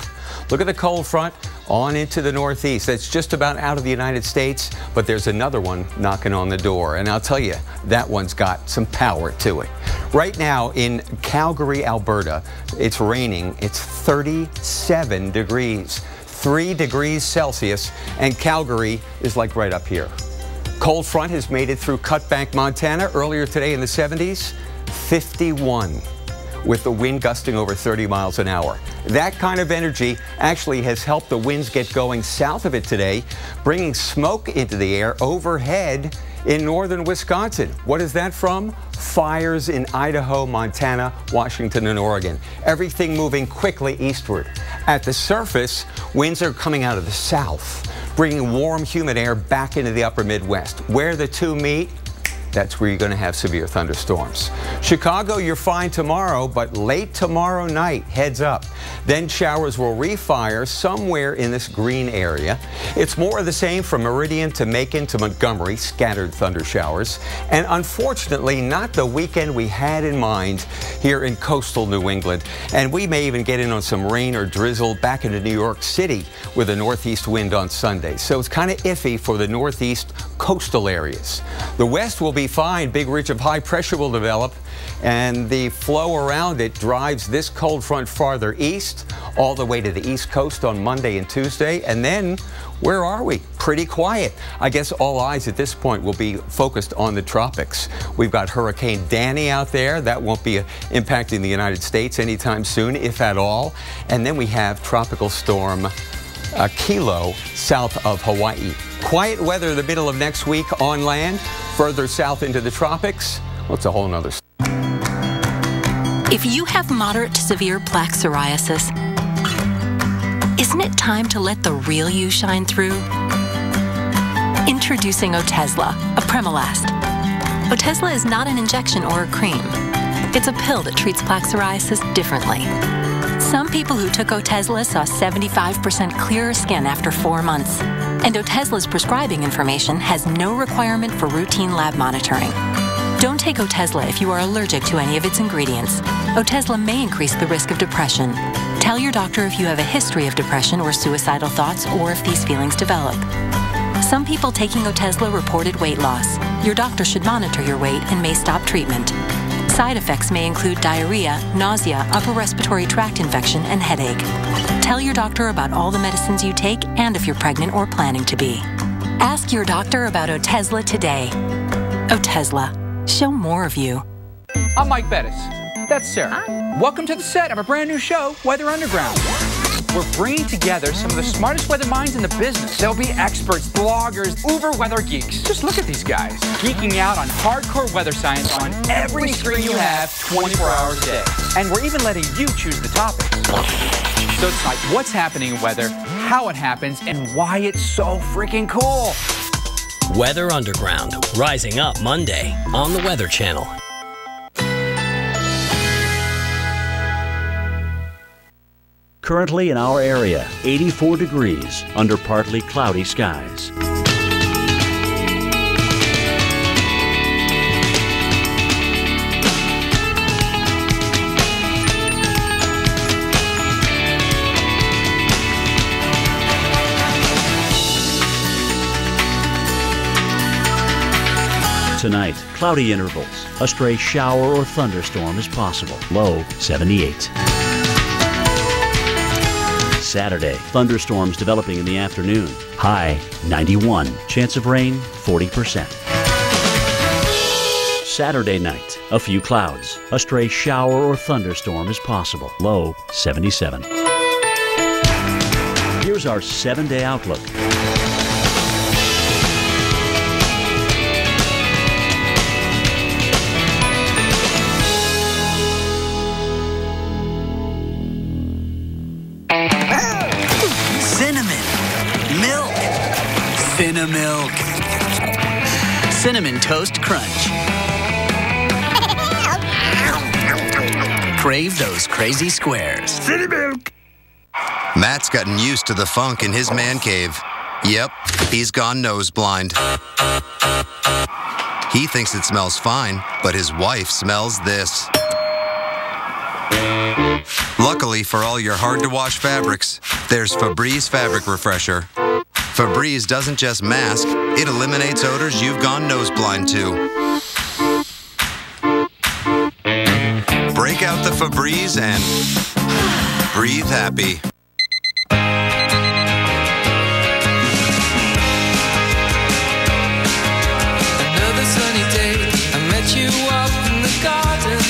Look at the cold front on into the northeast. That's just about out of the United States, but there's another one knocking on the door. And I'll tell you, that one's got some power to it. Right now in Calgary, Alberta, it's raining. It's 37 degrees, 3 degrees Celsius, and Calgary is like right up here. Cold front has made it through Cutbank, Montana. Earlier today in the 70s, 51. With the wind gusting over 30 miles an hour. That kind of energy actually has helped the winds get going south of it today, bringing smoke into the air overhead in northern Wisconsin. What is that from? Fires in Idaho, Montana, Washington, and Oregon. Everything moving quickly eastward. At the surface, winds are coming out of the south, bringing warm, humid air back into the upper Midwest. Where the two meet, that's where you're going to have severe thunderstorms. Chicago, you're fine tomorrow, but late tomorrow night, heads up. Then showers will refire somewhere in this green area. It's more of the same from Meridian to Macon to Montgomery, scattered thunder showers. And unfortunately, not the weekend we had in mind here in coastal New England. And we may even get in on some rain or drizzle back into New York City with a northeast wind on Sunday. So it's kind of iffy for the northeast coastal areas. The west will be fine. Big ridge of high pressure will develop, and the flow around it drives this cold front farther east all the way to the east coast on Monday and Tuesday. And then where are we? Pretty quiet. I guess all eyes at this point will be focused on the tropics. We've got Hurricane Danny out there. That won't be impacting the United States anytime soon, if at all. And then we have Tropical Storm Kilo south of Hawaii. Quiet weather the middle of next week on land. Further south into the tropics, well, it's a whole nother story. If you have moderate to severe plaque psoriasis, isn't it time to let the real you shine through? Introducing Otezla, a Premolast. Otezla is not an injection or a cream. It's a pill that treats plaque psoriasis differently. Some people who took Otezla saw 75% clearer skin after 4 months. And Otezla's prescribing information has no requirement for routine lab monitoring. Don't take Otezla if you are allergic to any of its ingredients. Otezla may increase the risk of depression. Tell your doctor if you have a history of depression or suicidal thoughts, or if these feelings develop. Some people taking Otezla reported weight loss. Your doctor should monitor your weight and may stop treatment. Side effects may include diarrhea, nausea, upper respiratory tract infection, and headache. Tell your doctor about all the medicines you take and if you're pregnant or planning to be. Ask your doctor about Otezla today. Otezla. Show more of you. I'm Mike Bettis. That's Sarah. Welcome to the set of a brand new show, Weather Underground. We're bringing together some of the smartest weather minds in the business. There'll be experts, bloggers, uber weather geeks. Just look at these guys, geeking out on hardcore weather science on every screen you have 24 hours a day. And we're even letting you choose the topics. So it's like what's happening in weather, how it happens, and why it's so freaking cool. Weather Underground, rising up Monday on the Weather Channel. Currently in our area, 84 degrees under partly cloudy skies. Tonight, cloudy intervals. A stray shower or thunderstorm is possible. Low 78. Saturday, thunderstorms developing in the afternoon. High 91. Chance of rain 40%. Saturday night, a few clouds. A stray shower or thunderstorm is possible. Low 77. Here's our 7-day outlook. Cinnamilk. Cinnamon Toast Crunch. Crave those crazy squares. Cinnamilk. Matt's gotten used to the funk in his man cave. Yep, he's gone nose blind. He thinks it smells fine, but his wife smells this. Luckily for all your hard-to-wash fabrics, there's Febreze Fabric Refresher. Febreze doesn't just mask, it eliminates odors you've gone nose blind to. Break out the Febreze and breathe happy. Another sunny day, I met you up in the garden.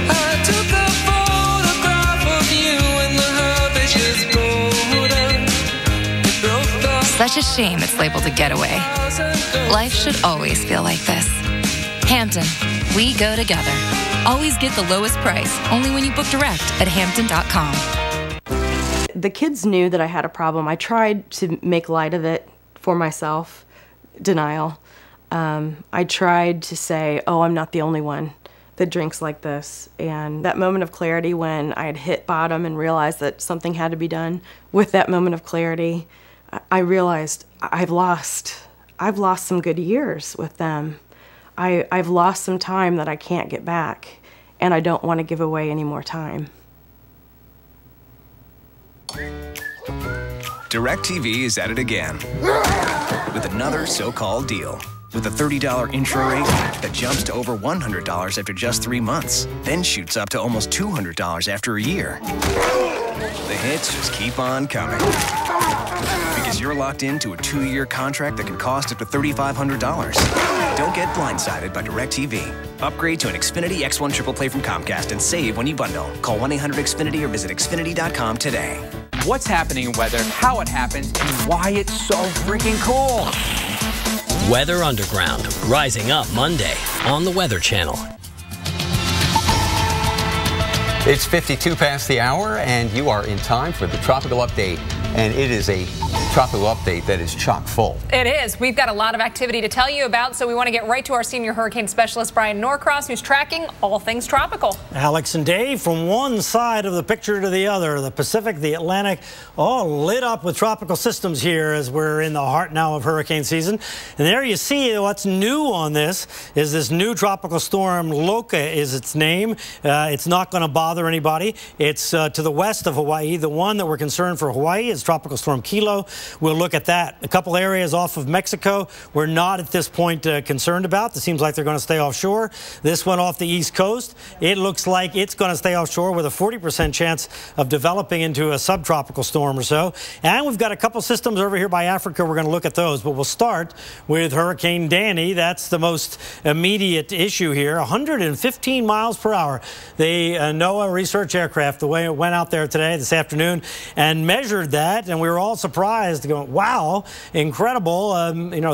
I took a photograph of you and the herbage is golden. Such a shame it's labeled a getaway. Life should always feel like this. Hampton, we go together. Always get the lowest price, only when you book direct at Hampton.com. The kids knew that I had a problem. I tried to make light of it for myself. Denial. I tried to say, oh, I'm not the only one that drinks like this. And that moment of clarity when I had hit bottom and realized that something had to be done, with that moment of clarity, I realized I've lost some good years with them. I've lost some time that I can't get back, and I don't want to give away any more time. DirecTV is at it again with another so-called deal. With a $30 intro rate that jumps to over $100 after just 3 months, then shoots up to almost $200 after a year. The hits just keep on coming. Because you're locked into a 2-year contract that can cost up to $3,500. Don't get blindsided by DirecTV. Upgrade to an Xfinity X1 Triple Play from Comcast and save when you bundle. Call 1-800-XFINITY or visit Xfinity.com today. What's happening in weather, how it happens, and why it's so freaking cool. Weather Underground, rising up Monday on the Weather Channel. It's 52 past the hour, and you are in time for the Tropical Update. And it is a tropical update that is chock full. It is. We've got a lot of activity to tell you about, so we want to get right to our senior hurricane specialist, Brian Norcross, who's tracking all things tropical. Alex and Dave, from one side of the picture to the other, the Pacific, the Atlantic, all lit up with tropical systems here as we're in the heart now of hurricane season. And there you see what's new on this is this new tropical storm. Loka is its name. It's not going to bother anybody. It's to the west of Hawaii. The one that we're concerned for Hawaii is Tropical Storm Kilo. We'll look at that. A couple areas off of Mexico we're not at this point concerned about. It seems like they're going to stay offshore. This one off the east coast, it looks like it's going to stay offshore with a 40% chance of developing into a subtropical storm or so. And we've got a couple systems over here by Africa. We're going to look at those, but we'll start with Hurricane Danny. That's the most immediate issue here. 115 miles per hour. The NOAA research aircraft, the way it went out there today, this afternoon, and measured that. And we were all surprised, going, wow, incredible.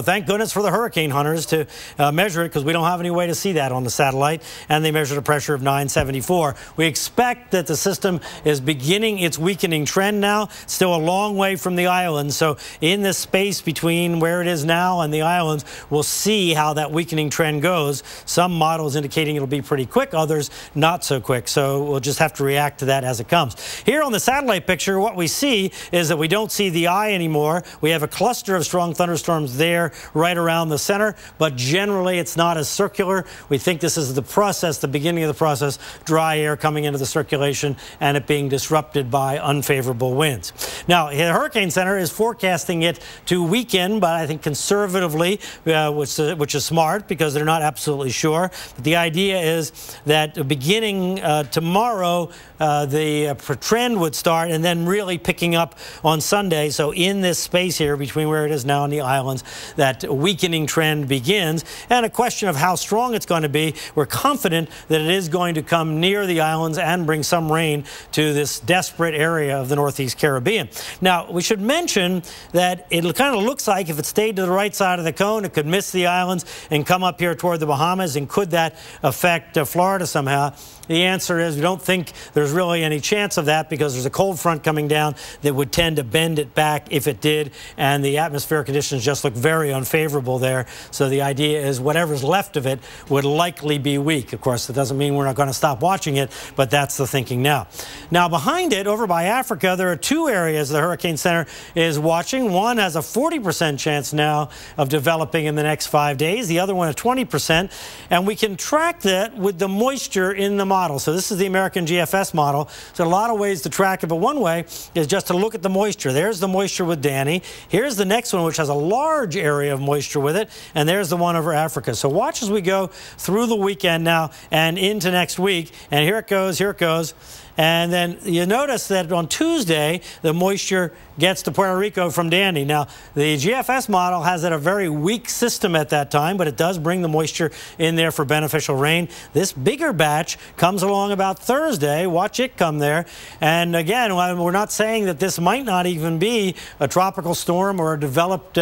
Thank goodness for the hurricane hunters to measure it, because we don't have any way to see that on the satellite. And they measured a pressure of 974. We expect that the system is beginning its weakening trend now. Still a long way from the islands. So in this space between where it is now and the islands, we'll see how that weakening trend goes. Some models indicating it'll be pretty quick, others not so quick. So we'll just have to react to that as it comes. Here on the satellite picture, what we see is that we don't see the eye anymore. anymore. We have a cluster of strong thunderstorms there right around the center, but generally it's not as circular. We think this is the process, the beginning of the process, dry air coming into the circulation and it being disrupted by unfavorable winds. Now, the Hurricane Center is forecasting it to weaken, but I think conservatively, which is smart because they're not absolutely sure. But the idea is that beginning tomorrow, the trend would start and then really picking up on Sunday. So in this space here between where it is now and the islands, that weakening trend begins. And a question of how strong it's going to be. We're confident that it is going to come near the islands and bring some rain to this desperate area of the Northeast Caribbean. Now, we should mention that it kind of looks like if it stayed to the right side of the cone, it could miss the islands and come up here toward the Bahamas. And could that affect Florida somehow? The answer is we don't think there's really any chance of that because there's a cold front coming down that would tend to bend it back if it did, and the atmospheric conditions just look very unfavorable there. So the idea is whatever's left of it would likely be weak. Of course, that doesn't mean we're not going to stop watching it, but that's the thinking now. Now, behind it, over by Africa, there are two areas the Hurricane Center is watching. One has a 40% chance now of developing in the next 5 days, the other one a 20%, and we can track that with the moisture in the model. So this is the American GFS model. So a lot of ways to track it, but one way is just to look at the moisture. There's the moisture with Danny. Here's the next one, which has a large area of moisture with it, and there's the one over Africa. So watch as we go through the weekend now and into next week, and here it goes, here it goes. And then you notice that on Tuesday, the moisture gets to Puerto Rico from Danny. Now, the GFS model has a very weak system at that time, but it does bring the moisture in there for beneficial rain. This bigger batch comes along about Thursday. Watch it come there. And again, we're not saying that this might not even be a tropical storm or a developed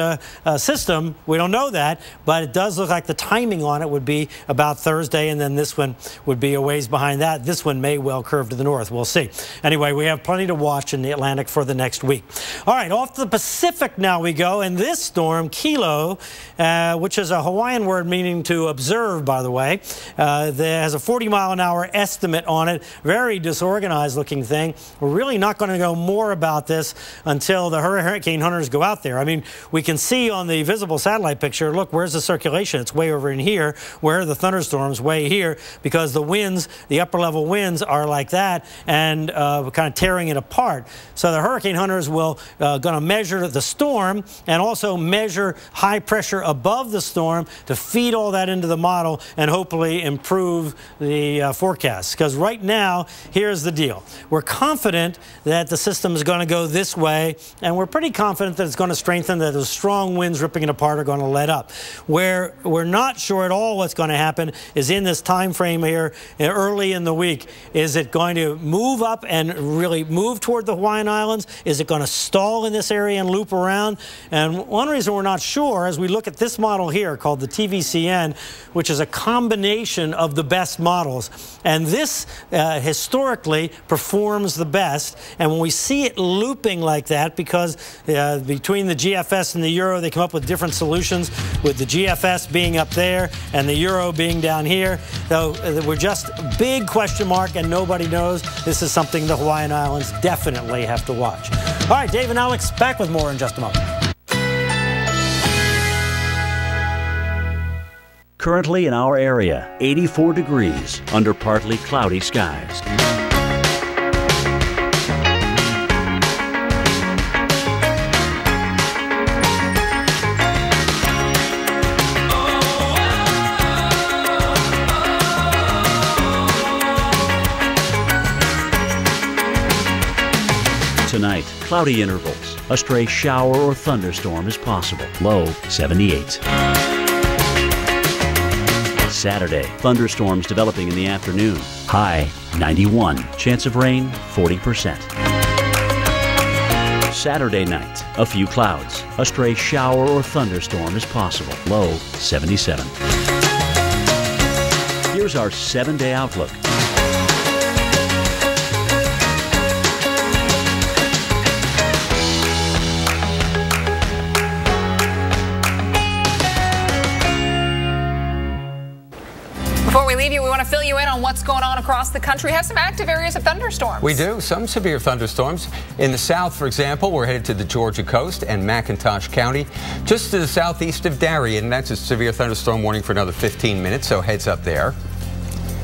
system. We don't know that, but it does look like the timing on it would be about Thursday, and then this one would be a ways behind that. This one may well curve to the north. We'll see. Anyway, we have plenty to watch in the Atlantic for the next week. All right, off to the Pacific now we go, and this storm, Kilo, which is a Hawaiian word meaning to observe, by the way, that has a 40-mile-an-hour estimate on it. Very disorganized-looking thing. We're really not going to know more about this until the hurricane hunters go out there. I mean, we can see on the visible satellite picture, look, where's the circulation? It's way over in here. Where are the thunderstorms? Way here, because the winds, the upper-level winds, are like that, and kind of tearing it apart. So the hurricane hunters will going to measure the storm and also measure high pressure above the storm to feed all that into the model and hopefully improve the forecast. Because right now, here's the deal. We're confident that the system is going to go this way, and we're pretty confident that it's going to strengthen, that the strong winds ripping it apart are going to let up. Where we're not sure at all what's going to happen is in this time frame here early in the week. Is it going to move up and really move toward the Hawaiian Islands? Is it going to stall in this area and loop around? And one reason we're not sure, as we look at this model here called the TVCN, which is a combination of the best models, and this historically performs the best. And when we see it looping like that, because between the GFS and the Euro, they come up with different solutions, with the GFS being up there and the Euro being down here. So we're just big question mark, and nobody knows. This is something the Hawaiian Islands definitely have to watch. All right, Dave and Alex back with more in just a moment. Currently in our area, 84 degrees under partly cloudy skies. Tonight, cloudy intervals. A stray shower or thunderstorm is possible. Low 78. Saturday, thunderstorms developing in the afternoon. High 91. Chance of rain 40%. Saturday night, a few clouds. A stray shower or thunderstorm is possible. Low 77. Here's our 7-day outlook. Before we leave you, we want to fill you in on what's going on across the country. We have some active areas of thunderstorms. We do. Some severe thunderstorms. In the south, for example, we're headed to the Georgia coast and McIntosh County. Just to the southeast of Darien, that's a severe thunderstorm warning for another 15 minutes, so heads up there.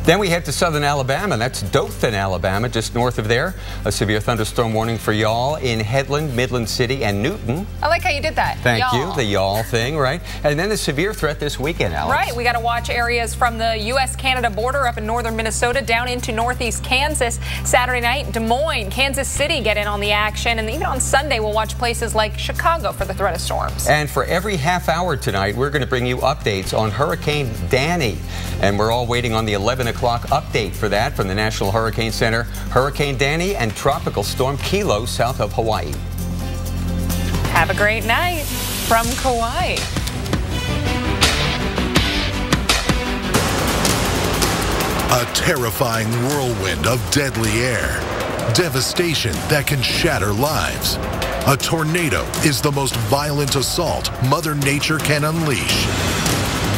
Then we head to southern Alabama. That's Dothan, Alabama, just north of there. A severe thunderstorm warning for y'all in Headland, Midland City, and Newton. I like how you did that. Thank you. The y'all thing, right? And then the severe threat this weekend, Alex. Right. We got to watch areas from the U.S.-Canada border up in northern Minnesota down into northeast Kansas. Saturday night, Des Moines, Kansas City get in on the action. And even on Sunday, we'll watch places like Chicago for the threat of storms. And for every half hour tonight, we're going to bring you updates on Hurricane Danny. And we're all waiting on the 11 o'clock update for that from the National Hurricane Center. Hurricane Danny and Tropical Storm Kilo south of Hawaii. Have a great night from Kauai. A terrifying whirlwind of deadly air. Devastation that can shatter lives. A tornado is the most violent assault Mother Nature can unleash.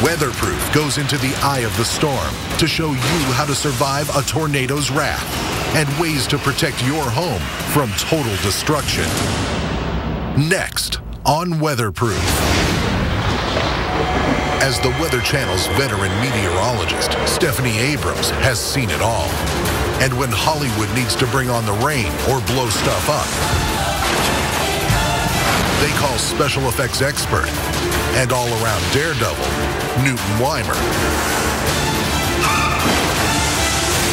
Weatherproof goes into the eye of the storm to show you how to survive a tornado's wrath and ways to protect your home from total destruction. Next on Weatherproof. As the Weather Channel's veteran meteorologist, Stephanie Abrams has seen it all. And when Hollywood needs to bring on the rain or blow stuff up, they call special effects expert and all-around daredevil, Newton Weimer.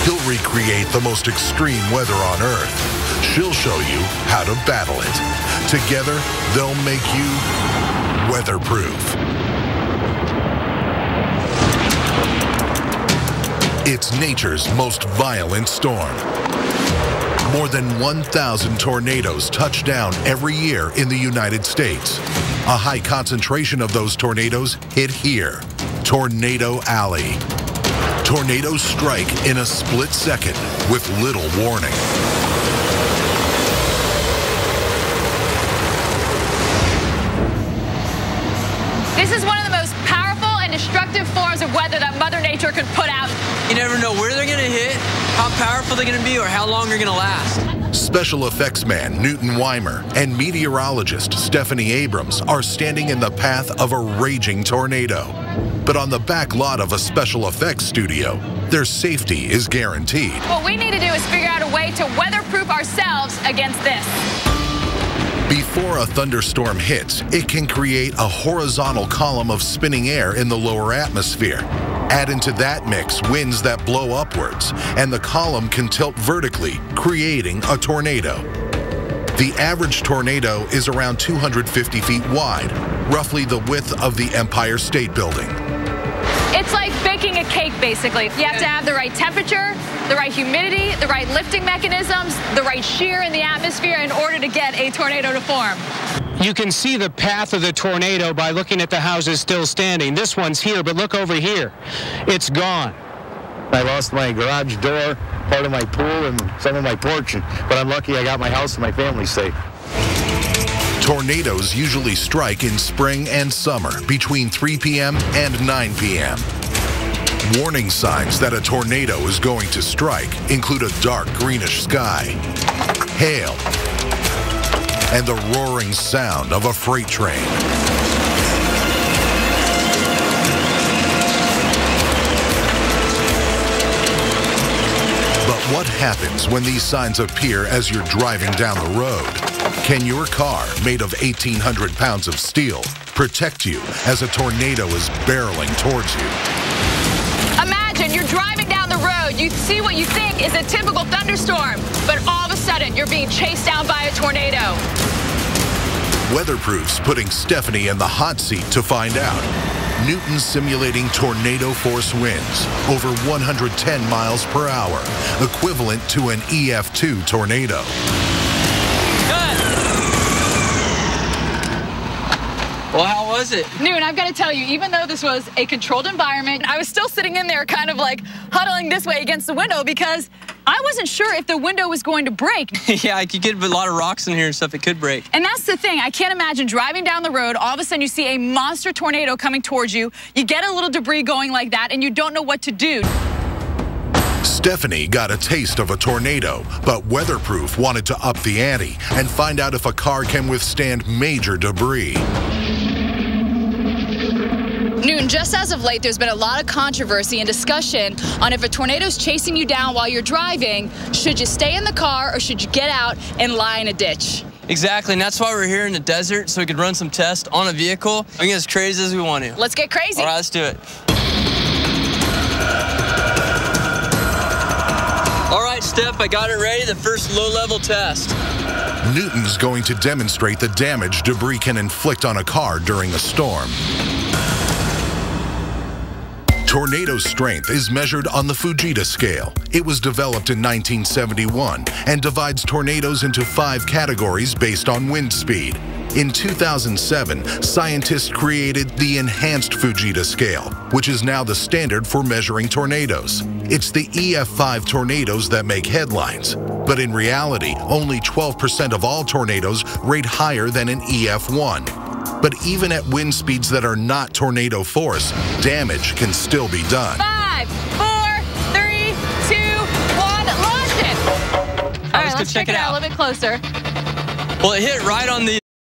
He'll recreate the most extreme weather on Earth. She'll show you how to battle it. Together, they'll make you weatherproof. It's nature's most violent storm. More than 1,000 tornadoes touch down every year in the United States. A high concentration of those tornadoes hit here, Tornado Alley. Tornadoes strike in a split second with little warning. This is one of the most powerful and destructive forms of weather that Mother Nature could put out. You never know where they're going to hit, how powerful they're going to be, or how long they're going to last. Special effects man Newton Weimer and meteorologist Stephanie Abrams are standing in the path of a raging tornado. But on the back lot of a special effects studio, their safety is guaranteed. What we need to do is figure out a way to weatherproof ourselves against this. Before a thunderstorm hits, it can create a horizontal column of spinning air in the lower atmosphere. Add into that mix winds that blow upwards, and the column can tilt vertically, creating a tornado. The average tornado is around 250 feet wide, roughly the width of the Empire State Building. It's like baking a cake, basically. You have to have the right temperature, the right humidity, the right lifting mechanisms, the right shear in the atmosphere in order to get a tornado to form. You can see the path of the tornado by looking at the houses still standing. This one's here, but look over here. It's gone. I lost my garage door, part of my pool, and some of my porch, but I'm lucky I got my house and my family safe. Tornadoes usually strike in spring and summer between 3 p.m. and 9 p.m. Warning signs that a tornado is going to strike include a dark greenish sky, hail, and the roaring sound of a freight train. But what happens when these signs appear as you're driving down the road? Can your car, made of 1,800 pounds of steel, protect you as a tornado is barreling towards you? Imagine you're driving down the road, you see what you think is a typical thunderstorm, but all of a sudden you're being chased down by a tornado. Weatherproof's putting Stephanie in the hot seat to find out. Newton's simulating tornado force winds over 110 miles per hour, equivalent to an EF2 tornado. Well, how was it? Newton, I've got to tell you, even though this was a controlled environment, I was still sitting in there kind of like huddling this way against the window because I wasn't sure if the window was going to break. Yeah, I could get a lot of rocks in here and stuff. It could break. And that's the thing. I can't imagine driving down the road, all of a sudden you see a monster tornado coming towards you. You get a little debris going like that, and you don't know what to do. Stephanie got a taste of a tornado, but Weatherproof wanted to up the ante and find out if a car can withstand major debris. Newton, just as of late, there's been a lot of controversy and discussion on if a tornado's chasing you down while you're driving, should you stay in the car or should you get out and lie in a ditch? Exactly, and that's why we're here in the desert, so we could run some tests on a vehicle. We can get as crazy as we want to. Let's get crazy. All right, let's do it. All right, Steph, I got it ready. The first low-level test. Newton's going to demonstrate the damage debris can inflict on a car during a storm. Tornado strength is measured on the Fujita scale. It was developed in 1971 and divides tornadoes into 5 categories based on wind speed. In 2007, scientists created the enhanced Fujita scale, which is now the standard for measuring tornadoes. It's the EF5 tornadoes that make headlines, but in reality, only 12% of all tornadoes rate higher than an EF1. But even at wind speeds that are not tornado force, damage can still be done. 5, 4, 3, 2, 1, launch it! All right, let's check it out a little bit closer. Well, it hit right on the